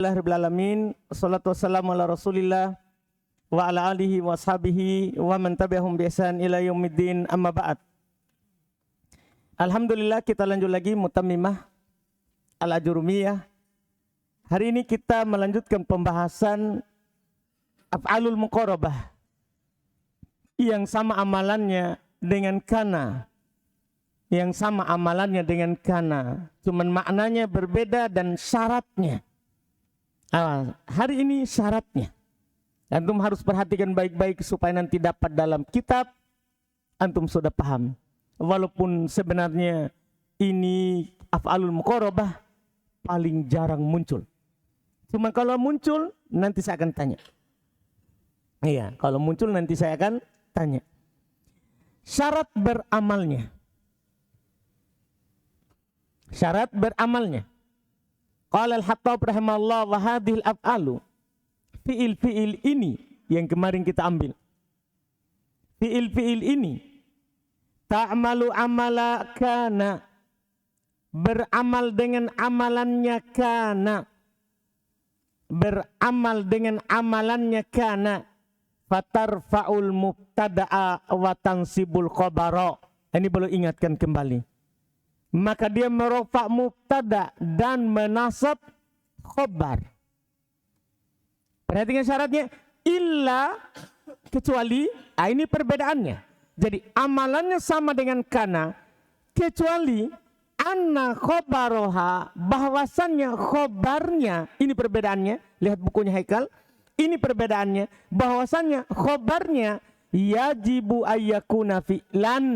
Alhamdulillahirrahmanirrahim. Wassalatu wassalamu ala rasulillah wa ala alihi wa ashabihi wa man tabi'ahum bi ihsan ila yaumiddin, amma ba'd. Alhamdulillah, kita lanjut lagi Mutammimah Al-Ajurumiyah. Hari ini kita melanjutkan pembahasan af'alul muqarabah yang sama amalannya dengan kana. Yang sama amalannya dengan kana, cuman maknanya berbeda dan syaratnya. Hari ini syaratnya antum harus perhatikan baik-baik supaya nanti dapat dalam kitab antum sudah paham. Walaupun sebenarnya ini af'alul muqarabah paling jarang muncul. Cuma kalau muncul nanti saya akan tanya. Iya, kalau muncul nanti saya akan tanya. Syarat beramalnya. Syarat beramalnya. Qala al-Hattab rahimahullah wa hadhil af'alu, fi'il ini yang kemarin kita ambil. Fi'il ini ta'malu amala kana, beramal dengan amalannya kana. Beramal dengan amalannya kana, fatarfa'ul mubtada'a wa tansibul khabara. Ini perlu ingatkan kembali. Maka dia merofa mubtada dan menasab khobar. Perhatikan syaratnya, illa, kecuali, ini perbedaannya. Jadi amalannya sama dengan kana, kecuali anna khobaroha, bahwasannya khobarnya, ini perbedaannya, lihat bukunya Haikal, ini perbedaannya, bahwasannya khobarnya yajibu ayyakuna fi'lan,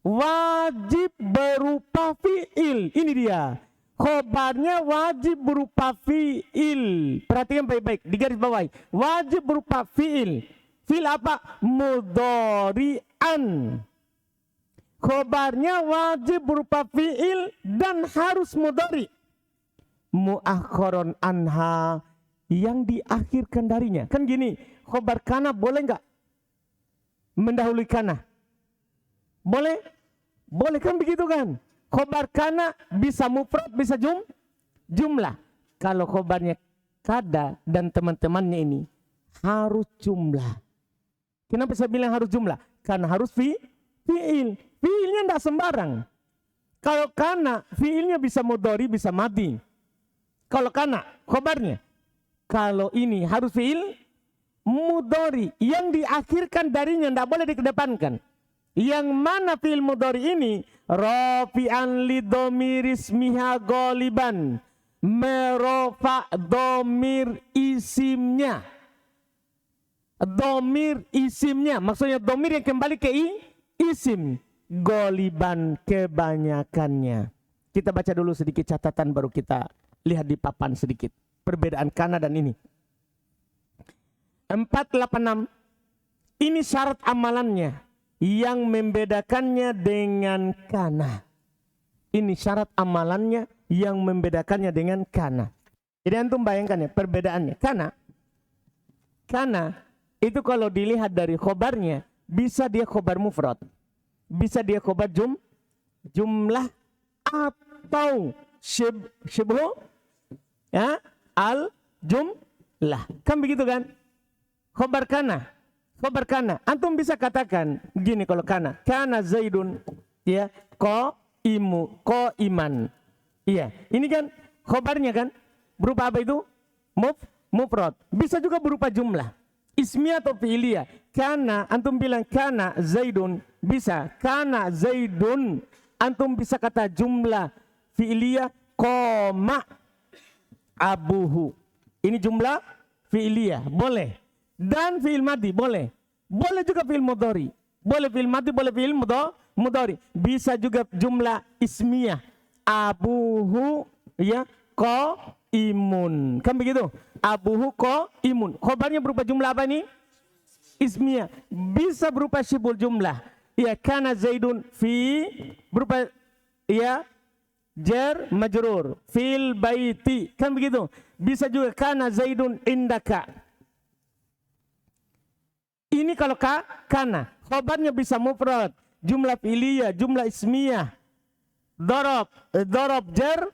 wajib berupa fi'il. Ini dia, khobarnya wajib berupa fi'il. Perhatikan baik-baik, di garis bawahi, wajib berupa fi'il. Fi'il apa? Mudhari'an. Khobarnya wajib berupa fi'il dan harus mudhari. Mu'akhkharon anha, yang diakhirkan darinya. Kan gini, khobar kana boleh nggak mendahului kana? Boleh? Boleh kan begitu kan? Khobar kana bisa mufrad, bisa jumlah. Kalau khobarnya kada dan teman-temannya ini harus jumlah. Kenapa saya bilang harus jumlah? Karena harus fi'il. Fi'ilnya tidak sembarang. Kalau kana, fi'ilnya bisa mudhari, bisa madi. Kalau kana, khobarnya. Kalau ini harus fi'il mudhari, yang diakhirkan darinya tidak boleh dikedepankan. Yang mana fi'il mudhari ini rafi'an li dhamir ismiha ghaliban, merofa dhamir isimnya. Dhamir isimnya, maksudnya dhamir yang kembali ke isim, ghaliban kebanyakannya. Kita baca dulu sedikit catatan, baru kita lihat di papan sedikit perbedaan kana dan ini. 486, ini syarat amalannya yang membedakannya dengan kana. Ini syarat amalannya yang membedakannya dengan kana. Jadi antum bayangkan ya perbedaannya. Kana itu kalau dilihat dari khobarnya, bisa dia khobar mufrad, bisa dia khobar jumlah, atau syibhu ya, al jumlah. Kan begitu kan? Khobar kana. Antum bisa katakan gini kalau kana zaidun, ya, ko iman. Iya, ini kan khobarnya kan berupa apa itu? Mufrad. Bisa juga berupa jumlah, ismiyah atau fi'liyah. Kana, antum bilang kana zaidun, bisa. Kana zaidun, antum bisa kata jumlah fi'liyah, koma abuhu. Ini jumlah fi'liyah, boleh. Dan fi'il madi boleh. Boleh juga fi'il mudhari. Boleh fi'il madi, boleh fi'il mudhari. Bisa juga jumlah ismiyah. Abuhu, ya, ko imun. Kan begitu? Abuhu ko imun. Khobarnya berupa jumlah apa ini? Ismiyah. Bisa berupa syibul jumlah. Ya, kana zaidun berupa, ya, jar majrur fil baiti. Kan begitu? Bisa juga kana zaidun indaka. Ini kalau kana, khobarnya bisa mufrad, jumlah fi'liyah, jumlah ismiyah, dorob jar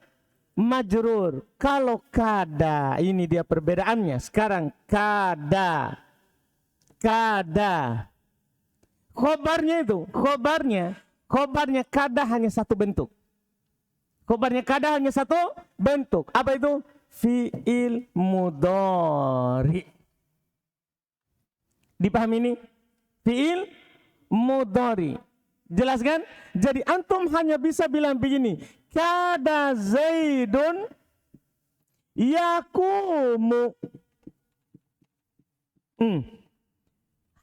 majrur. Kalau kada, ini dia perbedaannya. Sekarang kada. Khobarnya itu, khobarnya kada hanya satu bentuk. Khobarnya kada hanya satu bentuk. Apa itu? Fi'il mudhari. Dipahami ini? Fi'il mudhari. Jelas kan? Jadi antum hanya bisa bilang begini. Kada Zaidun yakumu.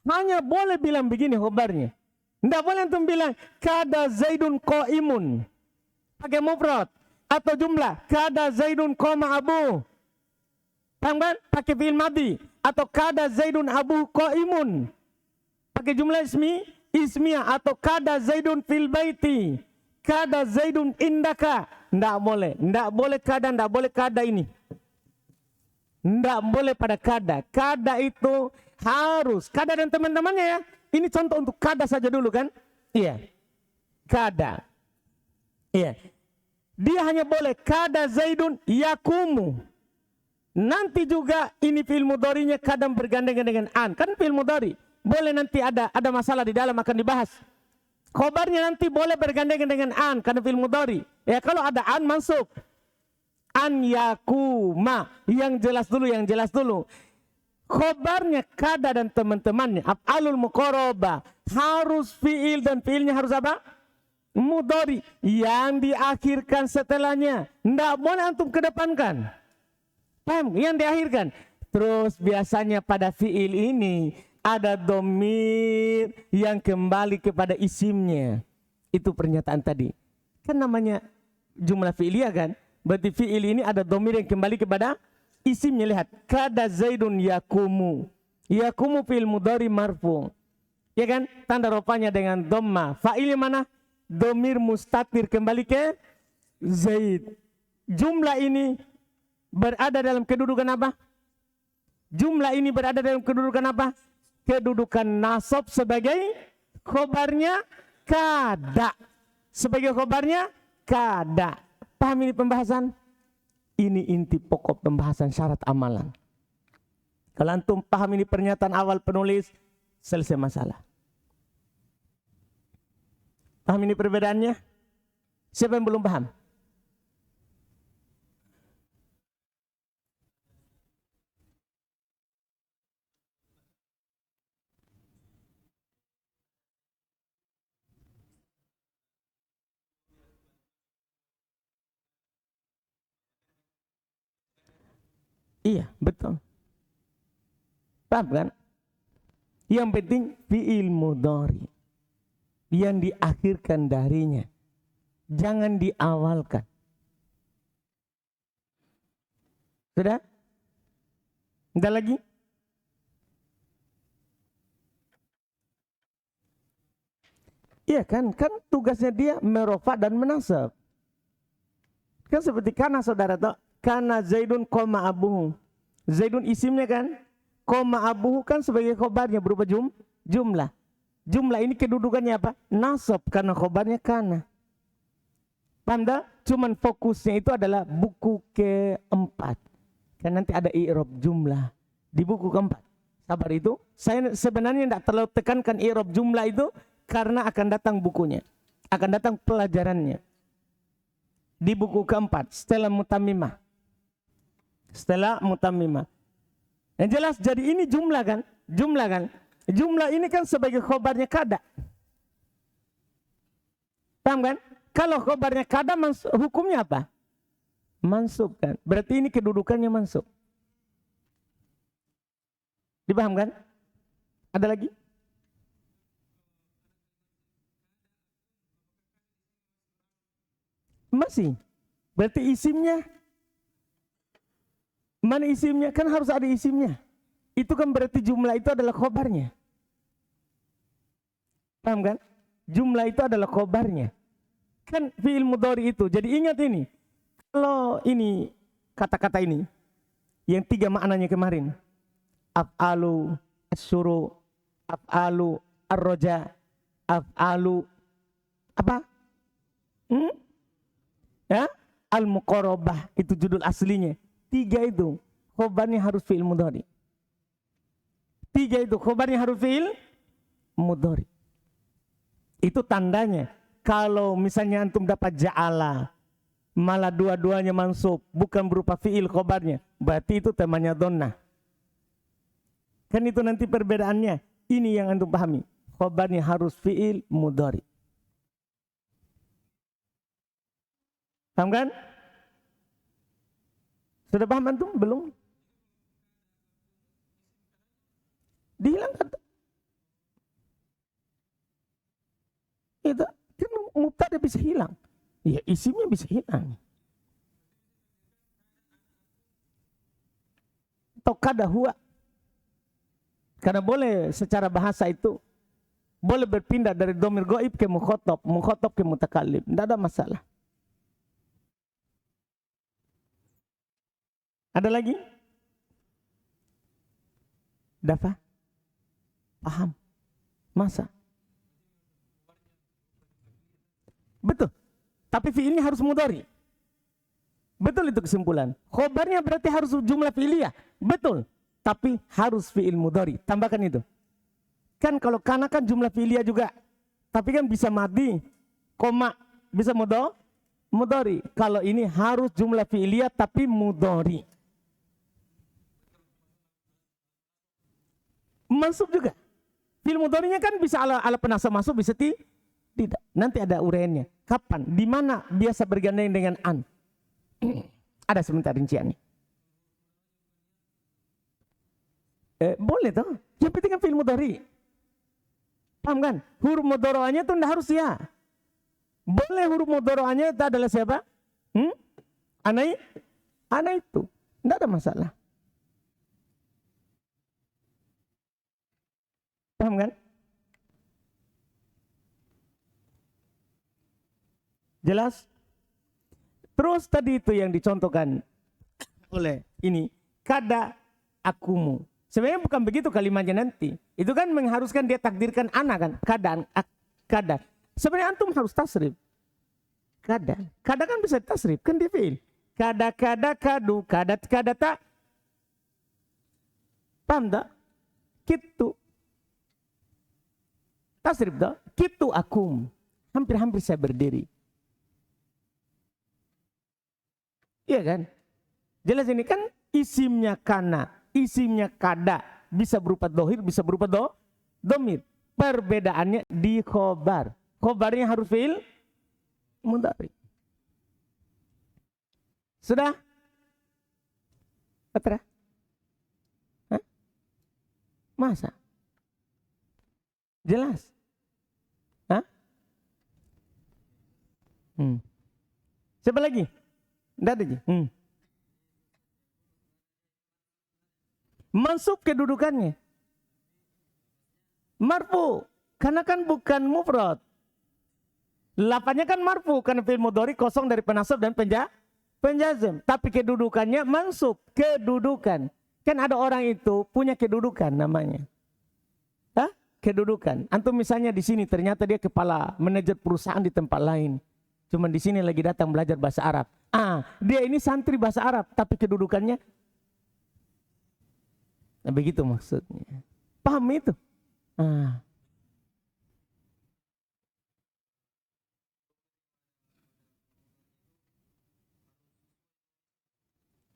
Hanya boleh bilang begini khobarnya. Tidak boleh antum bilang kada Zaidun qaimun. Pakai mufrad atau jumlah. Kada Zaidun qama abu. Paham kan? Pakai fi'il madhi. Atau kada Zaidun abu qaimun. Pakai jumlah ismiyah. Atau kada Zaidun fil baiti. Kada Zaidun indaka. Tidak boleh. Tidak boleh kada. Tidak boleh kada ini. Tidak boleh pada kada. Kada itu harus. Kada dan teman-temannya ya. Ini contoh untuk kada saja dulu kan. Iya. Kada. Iya. Dia hanya boleh kada Zaidun yakumu. Nanti juga ini fi'il mudhari'nya kadang bergandengan dengan an. Kan fi'il mudhari. Boleh nanti ada masalah di dalam akan dibahas. Khobarnya nanti boleh bergandengan dengan an karena fi'il mudhari. Ya kalau ada an mansub. An yakuma. Yang jelas dulu. Khobarnya kada dan teman-temannya. Af'alul muqarabah. Harus fi'il dan fi'ilnya harus apa? Mudhari. Yang diakhirkan setelahnya. Tidak boleh antum kedepankan. Paham? Yang diakhirkan. Terus biasanya pada fi'il ini ada domir yang kembali kepada isimnya. Itu pernyataan tadi. Kan namanya jumlah fi'iliyah kan? Berarti fi'il ini ada domir yang kembali kepada isimnya. Lihat. Kada Zaidun yakumu. Yakumu fi'il mudhari marfu. Ya kan? Tanda rofanya dengan dhamma. Fa'ilnya mana? Domir mustatir kembali ke Zaid. Jumlah ini berada dalam kedudukan apa? Jumlah ini berada dalam kedudukan apa? Kedudukan nasab sebagai khobarnya kada. Sebagai khobarnya kada. Paham ini pembahasan? Ini inti pokok pembahasan syarat amalan. Kalau antum paham ini pernyataan awal penulis, selesai masalah. Paham ini perbedaannya? Siapa yang belum paham? Iya, betul. Paham kan? Yang penting fi'il mudhari. Yang diakhirkan darinya. Jangan diawalkan. Sudah? Ada lagi? Iya kan? Kan tugasnya dia merofa dan menasab. Kan seperti kana saudara toh. Kana Zaidun koma abuhu. Zaidun isimnya kan. Koma abuhu kan sebagai khobarnya berupa jumlah. Jumlah ini kedudukannya apa? Nasab karena khobarnya kana. Paham dah? Cuman fokusnya itu adalah buku keempat. Kan nanti ada i'rab jumlah di buku keempat. Sabar itu. Saya sebenarnya tidak terlalu tekankan i'rab jumlah itu karena akan datang bukunya. Akan datang pelajarannya. Di buku keempat setelah mutammimah. Setelah mutammimah. Yang jelas jadi ini jumlah kan? Jumlah kan? Jumlah ini kan sebagai khobarnya kada. Paham kan? Kalau khobarnya kada hukumnya apa? Mansub kan? Berarti ini kedudukannya mansub. Dipaham kan? Ada lagi? Masih. Berarti isimnya. Mana isimnya? Kan harus ada isimnya. Itu kan berarti jumlah itu adalah khobarnya. Paham kan? Jumlah itu adalah khobarnya. Kan fi'il mudhari itu. Jadi ingat ini. Kalau ini kata-kata ini. Yang tiga maknanya kemarin. Af'alu as-suru. Af'alu ar-roja. Af'alu apa? Ya? al-muqarabah itu judul aslinya. 3 itu khobarnya harus fi'il mudhari. 3 itu khobarnya harus fi'il mudhari. Itu tandanya kalau misalnya antum dapat ja'ala malah dua-duanya mansub bukan berupa fi'il khobarnya, berarti itu temanya donna. Kan itu nanti perbedaannya. Ini yang antum pahami. Khobarnya harus fi'il mudhari. Paham kan? Sudah paham antum? Belum? Dihilangkan. Itu kan mubtada bisa hilang. Ya isimnya bisa hilang. Atau kada huwa. Karena boleh secara bahasa itu boleh berpindah dari dhamir ghaib ke mukhatab, mukhatab ke mutakallim. Tidak ada masalah. Ada lagi? Dafa? Paham? Masa? Betul. Tapi fiilnya harus mudhari. Betul itu kesimpulan. Khobarnya berarti harus jumlah fiiliyah. Betul. Tapi harus fiil mudhari. Tambahkan itu. Kan kalau kana kan jumlah fiiliyah juga. Tapi kan bisa madi, koma, bisa mudhari. Kalau ini harus jumlah fiiliyah tapi mudhari. Masuk juga. Fiil mudharinya kan bisa ala penasa masuk, bisa tidak. Nanti ada uraiannya. Kapan? Di mana biasa bergandeng dengan an? Ada sebentar rinciannya. Boleh toh. Yang penting kan fiil mudhari. Paham kan? Huruf mudhari'anya itu tidak harus ya. Boleh huruf mudhari'anya itu adalah siapa? Ana itu. Tidak ada masalah. Paham kan? Jelas? Terus tadi itu yang dicontohkan oleh ini. Kada akumu. Sebenarnya bukan begitu kalimatnya nanti. Itu kan mengharuskan dia takdirkan ana kan. Kada. Sebenarnya antum harus tasrif. Kada. Kada kan bisa tasrif. Kan dia fi'il. Kada, kadu, kada tak. Paham tak? Kitu. Tasrif tak? Kitu akum. Hampir-hampir saya berdiri. Iya kan? Jelas ini kan isimnya kana. Isimnya kada, bisa berupa dohir, bisa berupa domir. Perbedaannya di khobar. Khobarnya harus fi'il mudhari. Sudah? Patra? Hah? Masa? Jelas? Hah? Siapa lagi? Tidak ada lagi? Mansub kedudukannya marfu, karena kan bukan mufrad. Lafadznya kan marfu karena fi'il mudhari kosong dari penasab dan penjazm. Tapi kedudukannya mansub, kedudukan. Kan ada orang itu punya kedudukan namanya. Hah? Kedudukan. Antum misalnya di sini ternyata dia kepala manajer perusahaan di tempat lain. Cuman di sini lagi datang belajar bahasa Arab. Dia ini santri bahasa Arab tapi kedudukannya. Nah, begitu maksudnya. Paham itu?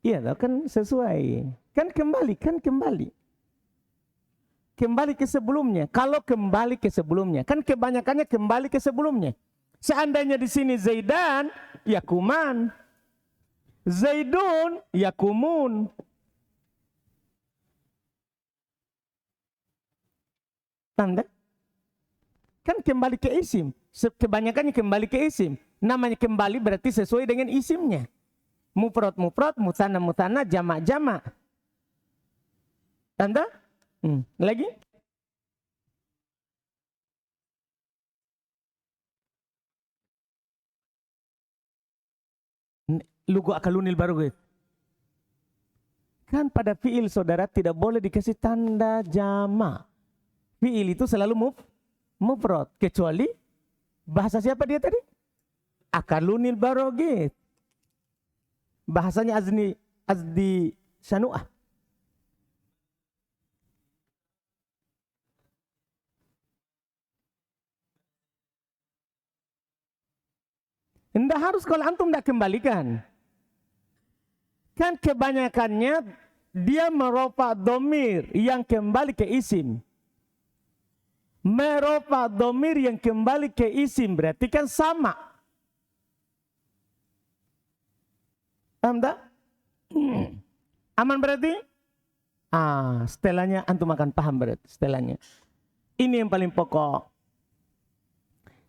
Iya, kan sesuai. Kan kembali. Kembali ke sebelumnya. Kalau kembali ke sebelumnya, kan kebanyakannya kembali ke sebelumnya. Seandainya di sini Zaidan, yakuman. Zaidun, yakumun. Tanda? Kan kembali ke isim. Kebanyakannya kembali ke isim. Namanya kembali berarti sesuai dengan isimnya. Mufrad, musanna, jamak. Tanda? Lagi? Lugu akalunil baru. Kan pada fiil saudara tidak boleh dikasih tanda jamak. Fiil itu selalu mufrad, kecuali bahasa siapa dia tadi? Akalunil barogit. Bahasanya Azdi Syanu'ah. Nggak harus kalau antum nggak kembalikan. Kan kebanyakannya dia merofa domir yang kembali ke isim. Merofa domir yang kembali ke isim berarti kan sama. Paham tak? Aman berarti? Setelahnya antum akan paham berarti setelahnya. Ini yang paling pokok.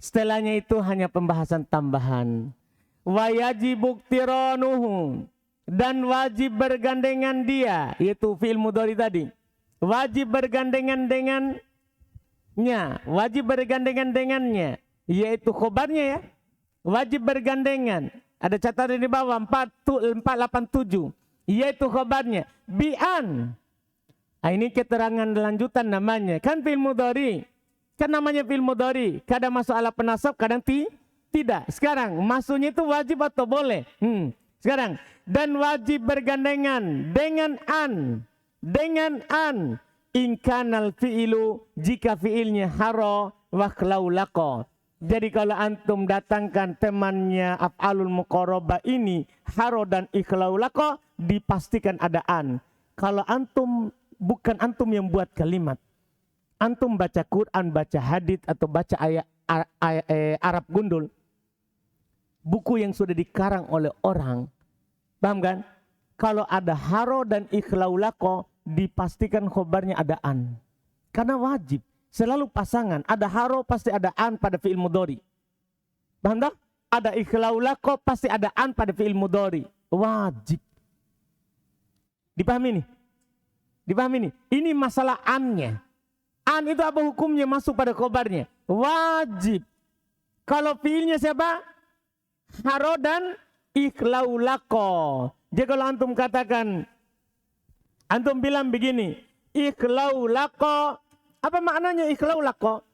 Setelahnya itu hanya pembahasan tambahan. Wa yajibu iqtiranuhu, dan wajib bergandengan dia, yaitu fi'il mudhari tadi. Wajib bergandengan dengannya, wajib bergandengan dengannya, yaitu khobarnya ya. Wajib bergandengan. Ada catatan di bawah 487, yaitu khobarnya. Bi'an. Ini keterangan lanjutan namanya. Kan fi'il mudhari. Kan namanya fi'il mudhari, kadang masuk ala penasab, kadang tidak. Sekarang masuknya itu wajib atau boleh? Sekarang, dan wajib bergandengan dengan an, inkanal fi'ilu, jika fi'ilnya haro wa klaulako. Jadi kalau antum datangkan temannya af'alul muqarrabah ini haro dan ikhlaulako, dipastikan ada an. Kalau antum bukan antum yang buat kalimat, antum baca Quran, baca hadits atau baca ayat Arab gundul, buku yang sudah dikarang oleh orang, paham kan? Kalau ada haro dan ikhlaulako, dipastikan khobarnya ada an. Karena wajib, selalu pasangan, ada haro pasti ada an pada fi'il mudhari. Paham tak? Ada ikhlaulako pasti ada an pada fi'il mudhari. Wajib. Dipahami nih? Dipahami nih? Ini masalah annya. An itu apa hukumnya masuk pada khobarnya? Wajib. Kalau fiilnya siapa? Haro dan ikhlaulako. Jadi kalau antum katakan, antum bilang begini, ikhlaulako, apa maknanya ikhlaulako?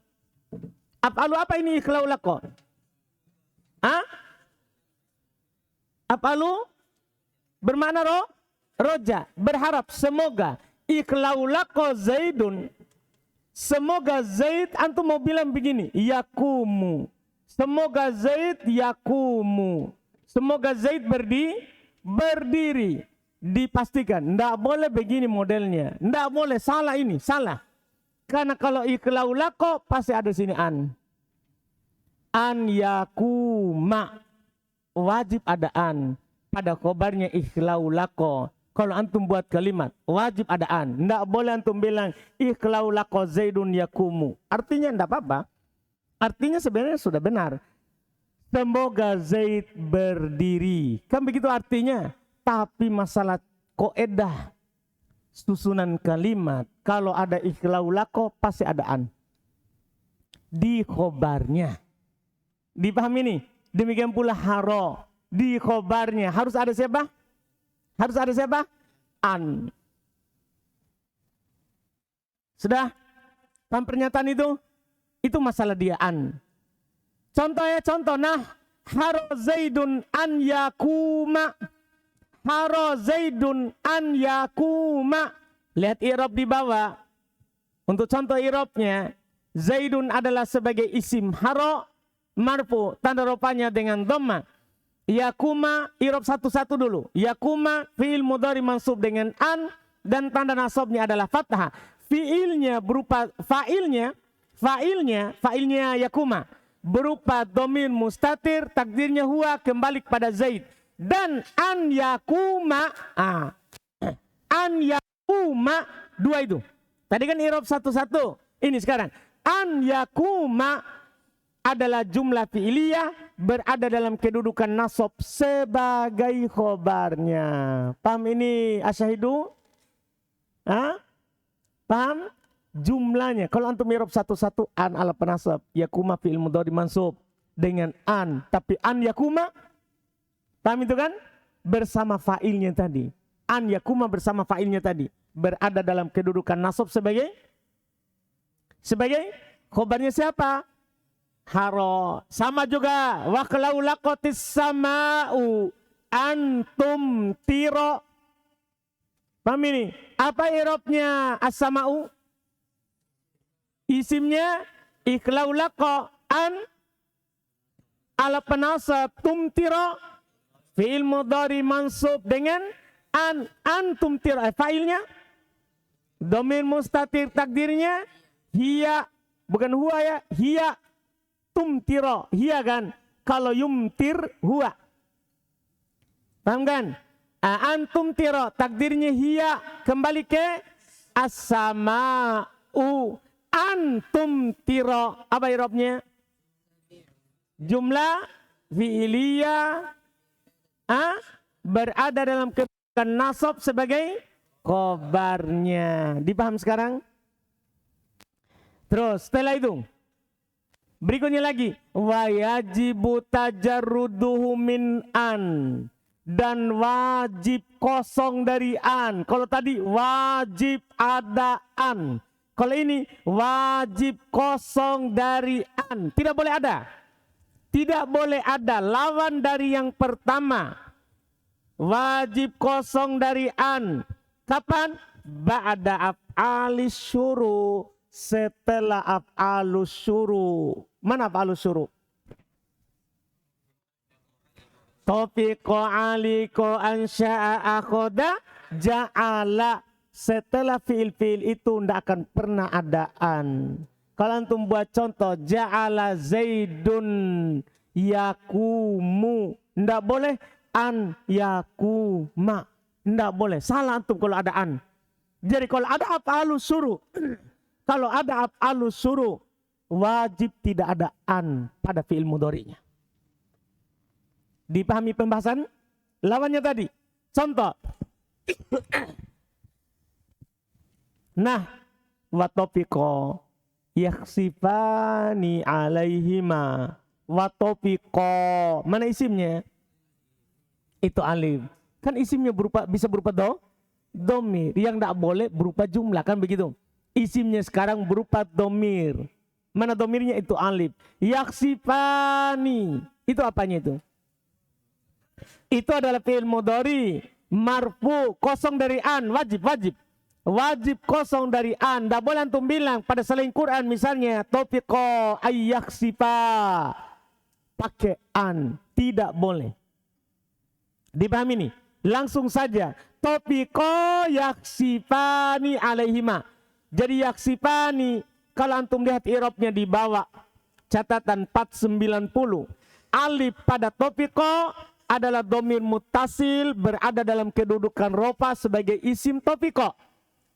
Af'alu apa ini ikhlaulako? Af'alu bermakna roja, berharap, semoga. Ikhlaulako Zaidun, semoga Zaid, antum mau bilang begini, yakumu. Semoga Zaid yakumu. Semoga Zaid berdiri. Dipastikan, ndak boleh begini modelnya. Ndak boleh, salah ini, salah. Karena kalau ikhlaulako pasti ada sini an. An yakuma. Wajib ada an. Pada khobarnya ikhlaulako. Kalau antum buat kalimat, wajib ada an. Nggak boleh antum bilang ikhlaulako Zaidun yakumu. Artinya nggak apa-apa. Artinya sebenarnya sudah benar. Semoga Zaid berdiri. Kan begitu artinya. Tapi masalah koedah, susunan kalimat, kalau ada ikhlaulako pasti ada an. Di khobarnya. Dipahami nih? Demikian pula haro. Di khobarnya. Harus ada siapa? Harus ada siapa? An. Sudah? Paham pernyataan itu? Itu masalah dia an. Contoh ya, contoh. Nah, haro Zaidun an yakuma. Haro Zaidun an yakuma. Lihat i'rab di bawah. Untuk contoh i'rabnya, Zaidun adalah sebagai isim haro, marfu, tanda rofanya dengan dhamma. Yakuma, i'rab satu-satu dulu. Yakuma, fi'il mudhari mansub dengan an, dan tanda nasabnya adalah fathah. Fi'ilnya berupa Fa'ilnya yakuma berupa dhamir mustatir, takdirnya huwa, kembali kepada Zaid. Dan an yakuma, an yakuma, dua itu. Tadi kan i'rab satu-satu. Ini sekarang an yakuma adalah jumlah fi'iliyah, berada dalam kedudukan nasab sebagai khobarnya. Paham ini asyahidu? Paham? Jumlahnya, kalau antum i'rab satu-satu, an ala penasab, yakuma fi'il mudhari mansub dengan an, tapi an yakuma, paham itu kan? Bersama fa'ilnya tadi. An yakuma bersama fa'ilnya tadi, berada dalam kedudukan nasab sebagai khobarnya siapa? Haro. Sama juga, wa klaulaqatis sama'u, antum tiro. Paham ini? Apa i'rabnya as-sama'u? Isimnya iklau laqa an ala penasab tumtiro, fi'il mudhari mansub dengan an, antum tiro. Fa'ilnya dhamir mustatir, takdirnya hiya, bukan huwa ya, hiya tumtiro, hiya kan, kalau yumtir huwa. Paham kan? Antum tiro, takdirnya hiya, kembali ke as-sama'u, antum tiro. Apa i'rabnya? Jumlah fi'iliyah berada dalam kedudukan nasab sebagai khobarnya. Dipaham sekarang? Terus setelah itu berikutnya lagi, wa yajibu tajarruduhu min an, dan wajib kosong dari an. Kalau tadi wajib ada an, kalau ini wajib kosong dari an. Tidak boleh ada. Tidak boleh ada lawan dari yang pertama. Wajib kosong dari an. Kapan? Ba'da af'alis syuru, setelah af'alus syuru. Mana af'alus syuru? Topiqo aliko ansya'a akhoda ja'ala. Setelah fi'il-fi'il itu tidak akan pernah adaan. Kalau antum buat contoh, ja'ala zaidun yakumu, tidak boleh an yakuma, tidak boleh. Salah antum kalau adaan. Jadi kalau ada af'alus syuru, kalau ada af'alus syuru, wajib tidak ada an pada fi'il mudhari'nya. Dipahami pembahasan? Lawannya tadi. Contoh. Nah, watopiqo yaksifani alaihima. Watopiqo. Mana isimnya? Itu alif. Kan isimnya bisa berupa domir. Yang tidak boleh berupa jumlah, kan begitu. Isimnya sekarang berupa domir. Mana domirnya? Itu alif. Yaksifani. Itu apanya itu? Itu adalah fi'il mudhari marfu, kosong dari an, wajib kosong dari an. Tidak boleh antum bilang pada selain Quran misalnya topiqo ayyaksifa pakai an, tidak boleh. Dipahami nih? Langsung saja topiqo yaksifani alaihima. Jadi yaksifani, kalau antum lihat i'rabnya di bawah catatan 490, alif pada topiqo adalah domir muttasil, berada dalam kedudukan rofa sebagai isim topiko.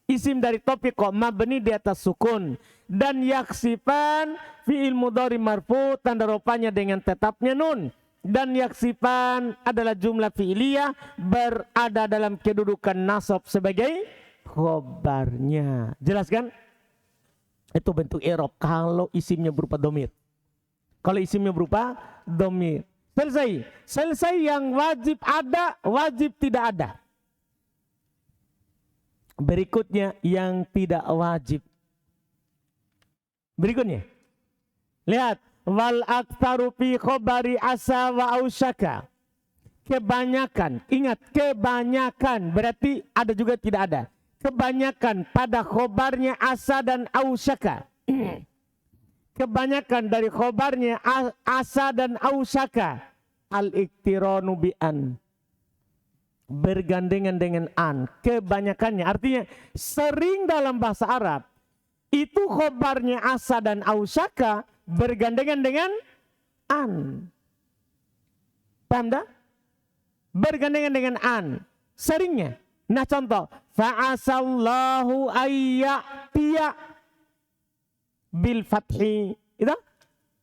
Isim dari topiko mabni di atas sukun. Dan yaksifan fi'il mudhari marfu, tanda rofanya dengan tetapnya nun. Dan yaksifan adalah jumlah fi'iliyah, berada dalam kedudukan nasab sebagai khobarnya. Jelas kan? Itu bentuk i'rab kalau isimnya berupa domir. Kalau isimnya berupa domir. Selesai yang wajib ada, wajib tidak ada. Berikutnya yang tidak wajib. Berikutnya. Lihat. Wal aktsaru fi khabari asa wa ausyaka. Kebanyakan. Ingat, kebanyakan. Berarti ada juga tidak ada. Kebanyakan pada khobarnya asa dan ausyaka. Kebanyakan dari khobarnya asa dan ausyaka, al-iktiranu bi'an, bergandengan dengan an. Kebanyakannya artinya sering dalam bahasa Arab itu khobarnya asa dan ausyaka bergandengan dengan an. Paham dah? Bergandengan dengan an seringnya. Nah contoh, fa'asallahu ayyatiya bil fathi, itu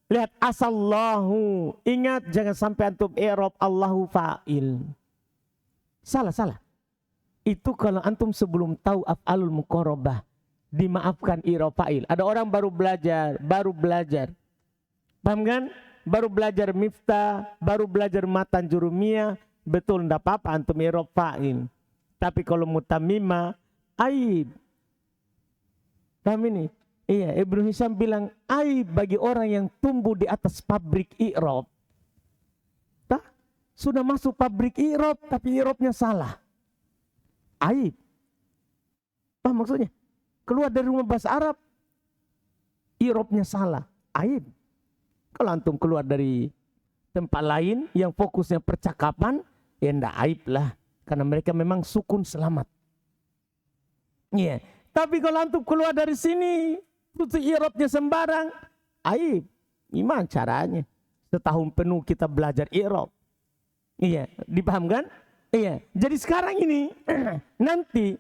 lihat asallahu. Ingat jangan sampai antum i'rab Allahu fa'il. Salah. Itu kalau antum sebelum tahu af'alul muqarrabah, dimaafkan i'rab fa'il. Ada orang baru belajar. Paham kan? Baru belajar miftah, baru belajar matan jurumiyah, betul enggak apa-apa antum i'rab fa'il. Tapi kalau mutammimah aib. Paham ini? Iya, Ibnu Hisham bilang aib bagi orang yang tumbuh di atas pabrik i'rab. sudah masuk pabrik i'rab tapi i'rabnya salah. Aib. Paham maksudnya? Keluar dari rumah bahasa Arab, i'rabnya salah. Aib. Kalau antum keluar dari tempat lain yang fokusnya percakapan, ya enggak aib lah. Karena mereka memang sukun selamat. Iya. Tapi kalau antum keluar dari sini, terus i'rabnya sembarang, aib. Gimana caranya? Setahun penuh kita belajar i'rab. Iya, dipahamkan? Iya. Jadi sekarang ini nanti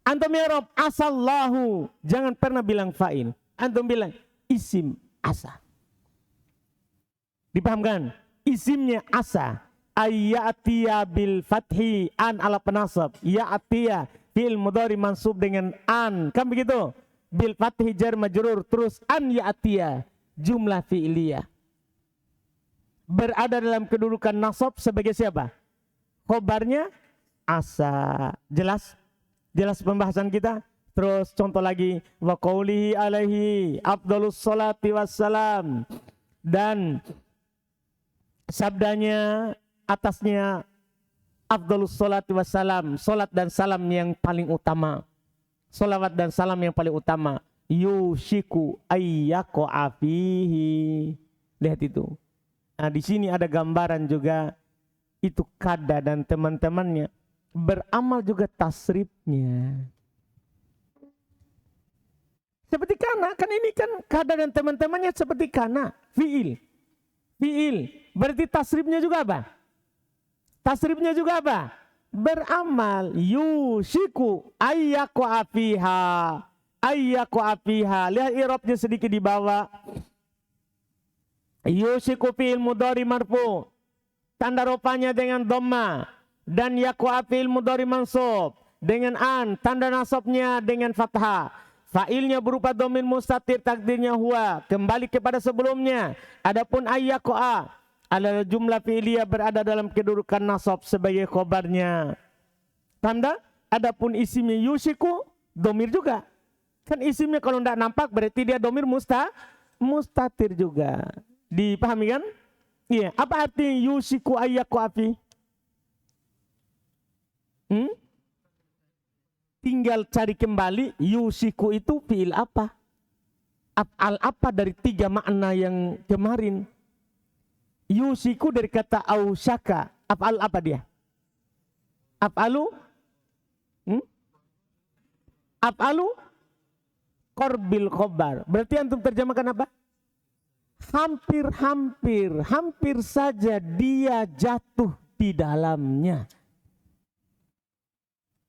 antum i'rab asallahu, jangan pernah bilang fa'il. Antum bilang isim asa. Dipahamkan? Isimnya asa. Ayyatiya bil fathi an ala penasab. Ya'tiya fi'il mudhari mansub dengan an. Kan begitu? Bil fathi jar majrur terus an ya'tiya jumlah fi'liyah. Berada dalam kedudukan nasab sebagai siapa? Khobarnya asa. Jelas? Jelas pembahasan kita? Terus contoh lagi, wa qaulihi alaihi afdhalus salati wassalam, dan sabdanya atasnya afdhalus salati wassalam, salat dan salam yang paling utama. Salawat dan salam yang paling utama. Yushiku ayyaqa fihi. Lihat itu. Nah, di sini ada gambaran juga itu kada dan teman-temannya beramal juga tasrifnya. Seperti kana, kan ini kan kada dan teman-temannya seperti kana, fiil. Fiil, berarti tasrifnya juga apa? Tasrifnya juga apa? Beramal. Yushiku ayyaqa fiha. Ayyaqa fiha. Lihat i'rabnya sedikit di bawah. Yushiku fi'il mudhari marfu, tanda rupanya dengan dhamma, dan yaqa fi'il mudhari mansub dengan an, tanda nasabnya dengan fathah. Fa'ilnya berupa dhamir mustatir, takdirnya huwa, kembali kepada sebelumnya. Adapun ayyaqa adalah jumlah fi'liyah berada dalam kedudukan nasab sebagai khobarnya. Tanda, adapun isimnya yushiku dhamir juga. Kan isimnya kalau tidak nampak berarti dia dhamir mustatir juga. Dipahami kan? Iya. Apa arti yushiku ayyaqa fi? Tinggal cari kembali yushiku itu fi'il apa? Af'al apa dari tiga makna yang kemarin? Yushiku dari kata aushaka. Af'al apa dia? Af'alu? Af'alu qorbil khobar. Berarti antum terjemahkan apa? Hampir saja dia jatuh di dalamnya.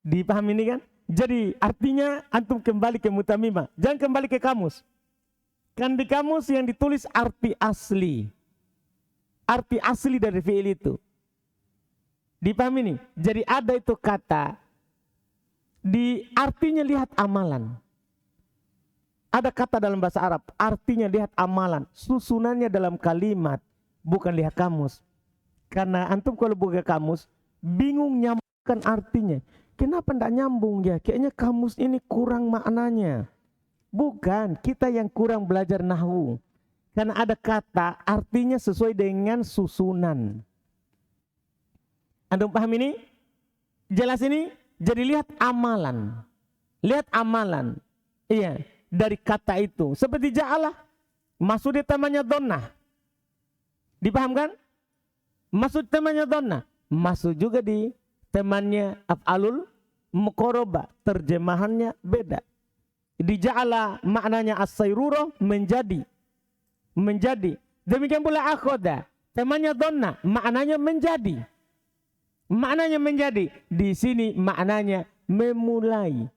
Dipahami ini kan? Jadi artinya antum kembali ke mutamimah, jangan kembali ke kamus. Kan di kamus yang ditulis arti asli. Arti asli dari fi'il itu. Dipahami ini? Jadi ada itu kata, di artinya lihat amalan. Ada kata dalam bahasa Arab, artinya lihat amalan, susunannya dalam kalimat, bukan lihat kamus. Karena antum kalau buka kamus, bingung nyambungkan artinya. Kenapa tidak nyambung ya? Kayaknya kamus ini kurang maknanya. Bukan, kita yang kurang belajar nahwu. Karena ada kata, artinya sesuai dengan susunan. Antum paham ini? Jelas ini? Jadi lihat amalan. Lihat amalan. Iya. Dari kata itu seperti ja'alah, maksud temannya donna. Dipahamkan? Maksud temannya donna, masuk juga di temannya af'alul muqarabah, terjemahannya beda. Di ja'ala maknanya as-sayrurah, menjadi. Demikian pula akhoda, temannya donna, maknanya menjadi. Maknanya menjadi. Di sini maknanya memulai.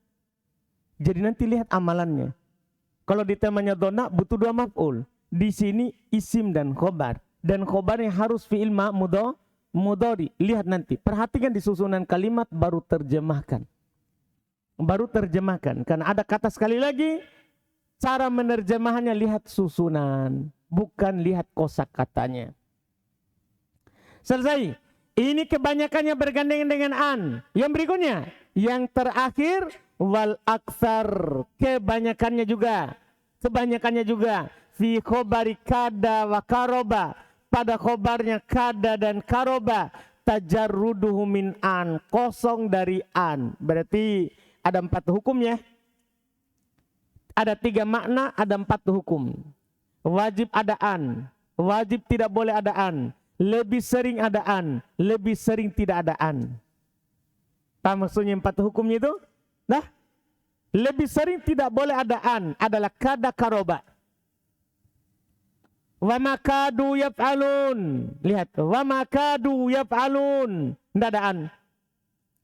Jadi nanti lihat amalannya. Kalau di temanya donna butuh dua maf'ul. Di sini isim dan khobar. Dan khobarnya harus fi'il mudhari. Lihat nanti. Perhatikan di susunan kalimat baru terjemahkan. Karena ada kata sekali lagi. Cara menerjemahannya lihat susunan. Bukan lihat kosakatanya. Selesai. Ini kebanyakannya bergandengan dengan an. Yang berikutnya. Yang terakhir. Wal aksar, kebanyakannya juga fi khobari kada wa karoba, pada khobarnya kada dan karoba, tajarruduhu min an, kosong dari an. Berarti ada 4 hukumnya. Ada 3 makna, ada 4 hukum. Wajib ada an, wajib tidak boleh ada an, lebih sering ada an, lebih sering tidak ada an. Paham maksudnya 4 hukumnya itu? Nah, lebih sering tidak boleh ada an adalah kada karoba. Wa makadu yaf'alun. Lihat, wa makadu yaf'alun. Tidak ada an.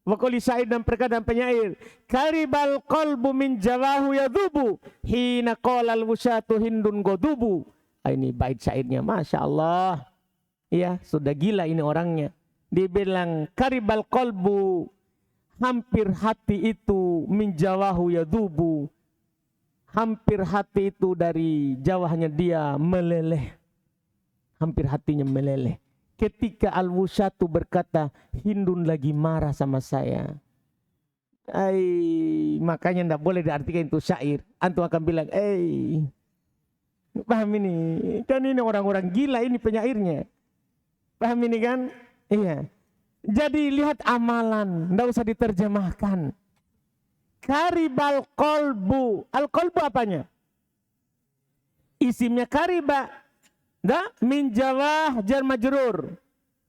Wa qali syair dan perkataan penyair, karibal qalbu min jawahu yadhubu hina qala al-wusyatu hindun godubu. Ini bait syairnya, Masya Allah. Ya, sudah gila ini orangnya. Dibilang karibal qalbu, hampir hati itu min jawahu yadhubu. Hampir hati itu dari jawahnya dia meleleh. Hampir hatinya meleleh. Ketika al-wusyatu berkata, Hindun lagi marah sama saya. Makanya tidak boleh diartikan itu syair. Antum akan bilang, paham ini? Kan ini orang-orang gila ini penyairnya. Paham ini kan? Iya. Jadi lihat amalan, tidak usah diterjemahkan. Karibal kolbu. Al-kolbu apanya? Isimnya kariba. Min jawah jar majrur.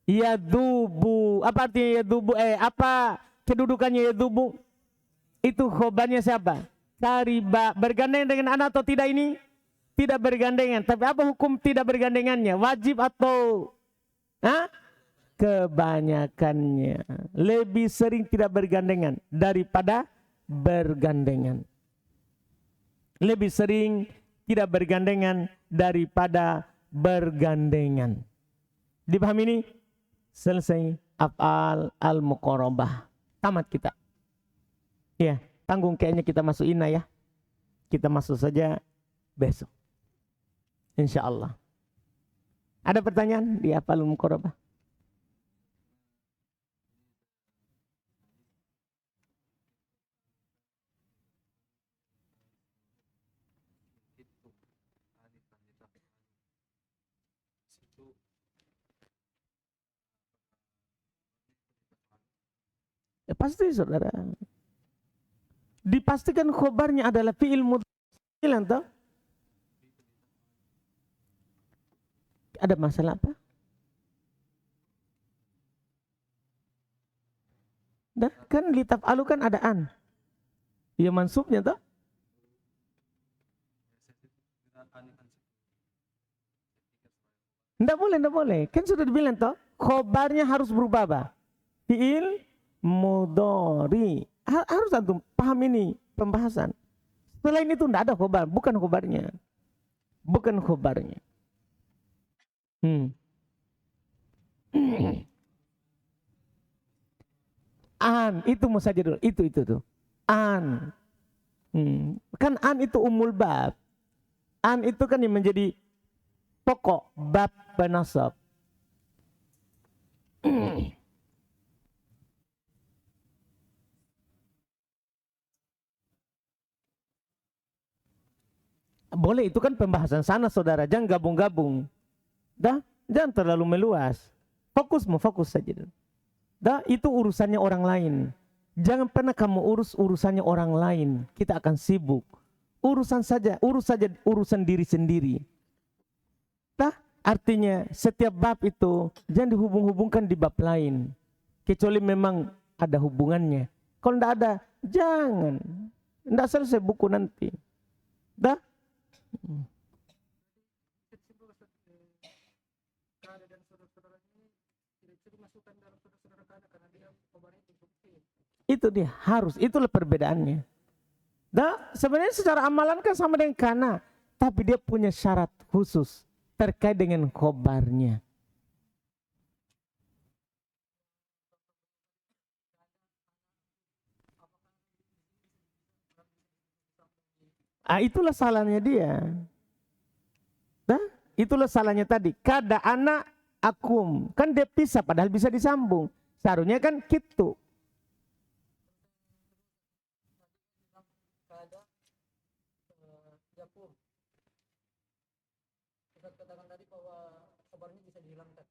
Yadubu. Apa artinya yadubu? Apa kedudukannya yadubu? Itu khobarnya siapa? Kariba. Bergandengan dengan anak atau tidak ini? Tidak bergandengan. Tapi apa hukum tidak bergandengannya? Wajib atau kebanyakannya. Lebih sering tidak bergandengan daripada bergandengan. Lebih sering tidak bergandengan daripada bergandengan. Dipahami ini? Selesai af'al al-muqarabah. Tamat kita. Ya, tanggung kayaknya kita masuk ina ya. Kita masuk saja besok. Insya Allah. Ada pertanyaan di af'al al-muqarabah? Pasti saudara. Dipastikan khobarnya adalah fi'il mudhari'. Ada masalah apa? Dan kan litaf'alu kan ada an. Ya mansubnya toh? Enggak boleh, enggak boleh. Kan sudah dibilang toh, khobarnya harus berubah apa? Fi'il mudhari'. Harus antum paham ini pembahasan. Selain itu enggak ada khobar, bukan khobarnya. Bukan khobarnya. An, itu mau saja dulu. Itu tuh. An. Kan an itu umul bab. An itu kan yang menjadi pokok bab penasab. Boleh, itu kan pembahasan sana saudara, jangan gabung-gabung. Jangan terlalu meluas. Fokus saja. Itu urusannya orang lain. Jangan pernah kamu urus urusannya orang lain. Kita akan sibuk. Urus saja urusan diri sendiri. Artinya setiap bab itu jangan dihubung-hubungkan di bab lain. Kecuali memang ada hubungannya. Kalau tidak ada, jangan. Tidak selesai buku nanti. Itu dia, harus. Itulah perbedaannya. Sebenarnya secara amalan kan sama dengan kana. Tapi dia punya syarat khusus terkait dengan khobarnya. Itulah salahnya dia. Itulah salahnya tadi. Kada anak akum. Kan dia pisah padahal bisa disambung. Seharusnya kan gitu. Katakan tadi bahwa khobarnya bisa dihilangkan.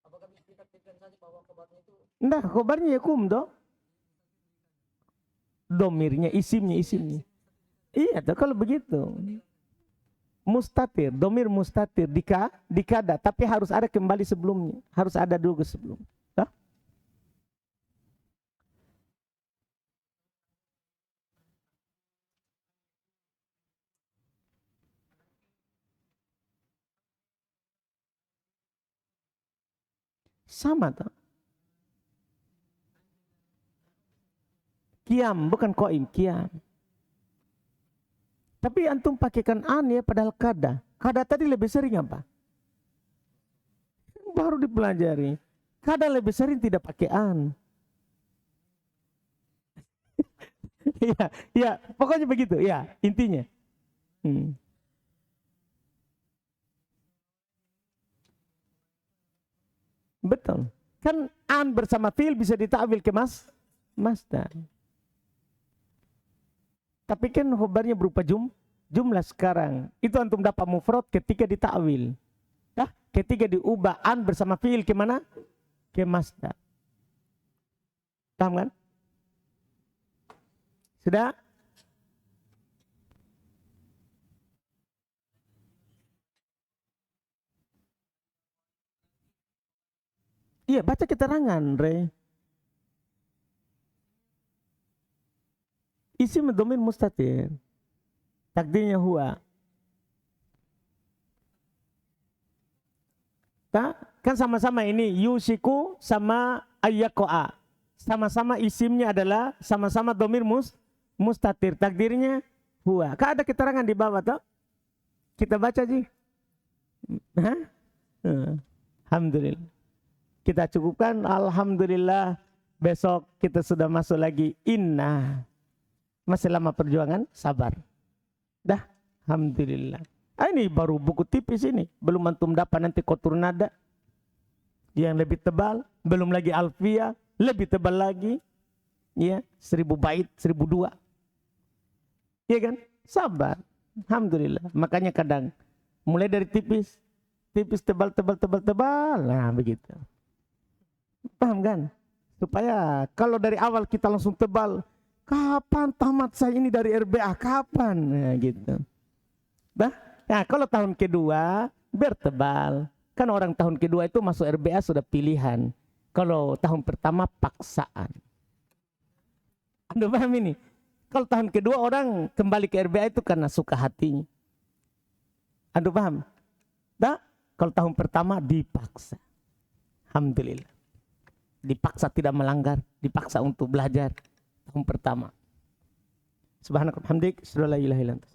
Apakah bisa kita katakan saja bahwa khobarnya itu? Nah, khobarnya yakum toh. Domirnya, isimnya. Iya tuh kalau begitu. Mustatir, domir mustatir dikada, tapi harus ada kembali sebelumnya, harus ada dulu sebelum. Hah? Sama tuh. Kiam, bukan koim, kiam. Tapi antum pakaikan an ya, padahal kada. Kada tadi lebih sering apa? Baru dipelajari. Kada lebih sering tidak pakai an. Iya, ya, pokoknya begitu. Ya, intinya. Betul. Kan an bersama fiil bisa ditakwil ke masdar. Tapi kan khobarnya berupa jumlah sekarang. Itu antum dapat mufrad ketika ditakwil. Nah, ketika diubah an bersama fiil ke mana? Ke masdar. Paham kan? Sudah? Iya, baca keterangan, Re. Isim domir mustatir. Takdirnya huwa. Kan sama-sama ini yusiku sama ayyakoa. Sama-sama isimnya adalah sama-sama domir mustatir. Takdirnya huwa. Kan ada keterangan di bawah toh? Kita baca Ji. Hah? Alhamdulillah. Kita cukupkan. Alhamdulillah. Besok kita sudah masuk lagi. Inna. Masih lama perjuangan. Sabar. Dah. Alhamdulillah. Ini baru buku tipis ini. Belum antum dapat nanti kotur nada. Yang lebih tebal. Belum lagi alfiyah. Lebih tebal lagi. Ya. 1000 bait. 1002. Iya kan? Sabar. Alhamdulillah. Makanya kadang. Mulai dari tipis. Tipis, tebal. Nah begitu. Paham kan? Supaya kalau dari awal kita langsung tebal. Kapan tamat saya ini dari RBA? Kapan? Nah gitu. Nah kalau tahun kedua bertebal. Kan orang tahun kedua itu masuk RBA sudah pilihan. Kalau tahun pertama paksaan. Anda paham ini? Kalau tahun kedua orang kembali ke RBA itu karena suka hatinya. Anda paham? Kalau tahun pertama dipaksa. Alhamdulillah. Dipaksa tidak melanggar. Dipaksa untuk belajar. Tahun pertama. Subhanakallahumma hamdik. Asyhadu an la ilaha illa anta.